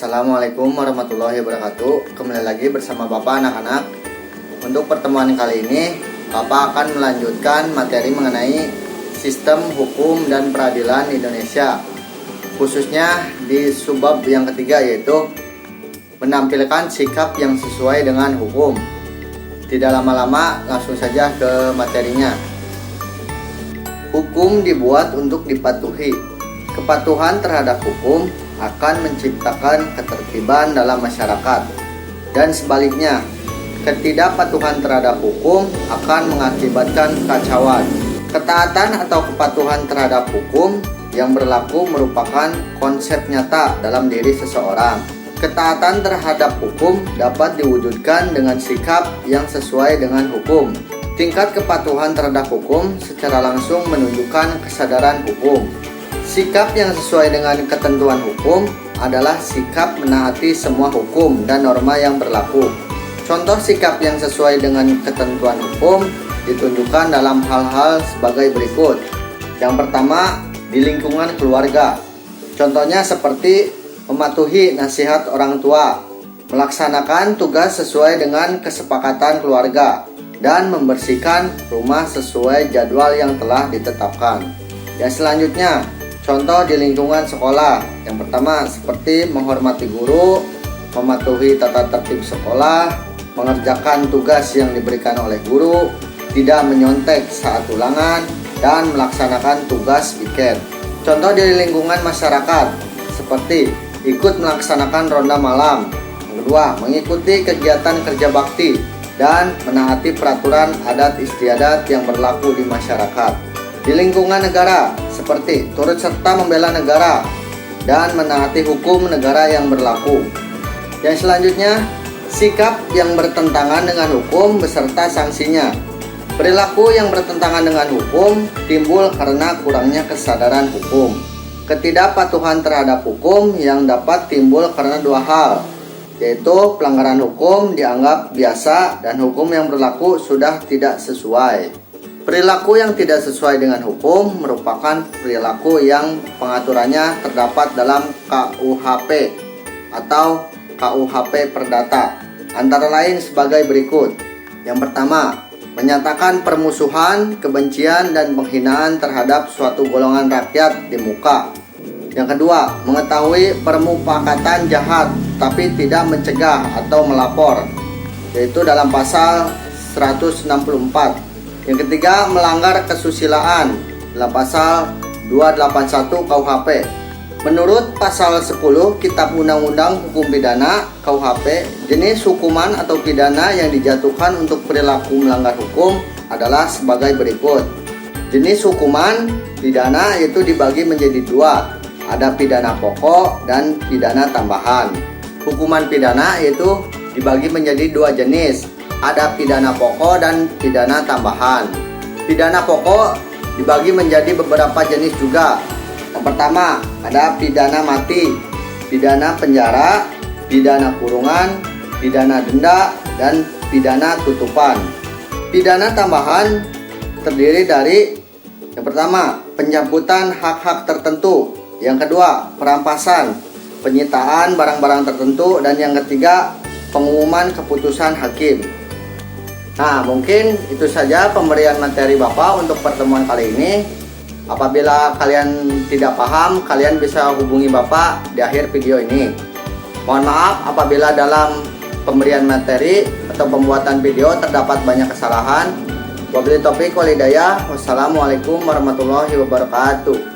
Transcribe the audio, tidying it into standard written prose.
Assalamualaikum warahmatullahi wabarakatuh. Kembali lagi bersama Bapak anak-anak. Untuk pertemuan kali ini, Bapak akan melanjutkan materi mengenai sistem hukum dan peradilan Indonesia, khususnya di subbab yang ketiga, yaitu menampilkan sikap yang sesuai dengan hukum. Tidak lama-lama, langsung saja ke materinya. Hukum dibuat untuk dipatuhi. Kepatuhan terhadap hukum akan menciptakan ketertiban dalam masyarakat, dan sebaliknya, ketidakpatuhan terhadap hukum akan mengakibatkan kekacauan. Ketaatan atau kepatuhan terhadap hukum yang berlaku merupakan konsep nyata dalam diri seseorang. Ketaatan terhadap hukum dapat diwujudkan dengan sikap yang sesuai dengan hukum. Tingkat kepatuhan terhadap hukum secara langsung menunjukkan kesadaran hukum. Sikap yang sesuai dengan ketentuan hukum adalah sikap menaati semua hukum dan norma yang berlaku. Contoh sikap yang sesuai dengan ketentuan hukum ditunjukkan dalam hal-hal sebagai berikut. Yang pertama, di lingkungan keluarga. Contohnya seperti mematuhi nasihat orang tua, melaksanakan tugas sesuai dengan kesepakatan keluarga, dan membersihkan rumah sesuai jadwal yang telah ditetapkan. Yang selanjutnya, contoh di lingkungan sekolah. Yang pertama seperti menghormati guru, mematuhi tata tertib sekolah, mengerjakan tugas yang diberikan oleh guru, tidak menyontek saat ulangan, dan melaksanakan tugas piket. Contoh di lingkungan masyarakat seperti ikut melaksanakan ronda malam. Yang kedua, mengikuti kegiatan kerja bakti dan menaati peraturan adat istiadat yang berlaku di masyarakat. Di lingkungan negara seperti turut serta membela negara dan menaati hukum negara yang berlaku. Yang selanjutnya, sikap yang bertentangan dengan hukum beserta sanksinya. Perilaku yang bertentangan dengan hukum timbul karena kurangnya kesadaran hukum. Ketidakpatuhan terhadap hukum yang dapat timbul karena dua hal, yaitu pelanggaran hukum dianggap biasa dan hukum yang berlaku sudah tidak sesuai. Perilaku yang tidak sesuai dengan hukum merupakan perilaku yang pengaturannya terdapat dalam KUHP atau KUHP Perdata, antara lain sebagai berikut. Yang pertama, menyatakan permusuhan, kebencian, dan penghinaan terhadap suatu golongan rakyat di muka. Yang kedua, mengetahui permufakatan jahat tapi tidak mencegah atau melapor, yaitu dalam pasal 164. Yang ketiga, melanggar kesusilaan dalam pasal 281 KUHP. Menurut pasal 10 Kitab Undang-Undang Hukum Pidana KUHP, jenis hukuman atau pidana yang dijatuhkan untuk perilaku melanggar hukum adalah sebagai berikut. Jenis hukuman pidana itu dibagi menjadi dua, ada pidana pokok dan pidana tambahan. Hukuman pidana itu dibagi menjadi dua jenis, ada pidana pokok dan pidana tambahan. Pidana pokok dibagi menjadi beberapa jenis juga. Yang pertama, ada pidana mati, pidana penjara, pidana kurungan, pidana denda, dan pidana tutupan. Pidana tambahan terdiri dari yang pertama, pencabutan hak-hak tertentu. Yang kedua, perampasan, penyitaan barang-barang tertentu, dan yang ketiga, pengumuman keputusan hakim. Nah, mungkin itu saja pemberian materi Bapak untuk pertemuan kali ini. Apabila kalian tidak paham, kalian bisa hubungi Bapak di akhir video ini. Mohon maaf apabila dalam pemberian materi atau pembuatan video terdapat banyak kesalahan. Wabillahi taufiq wal hidayah. Wassalamualaikum warahmatullahi wabarakatuh.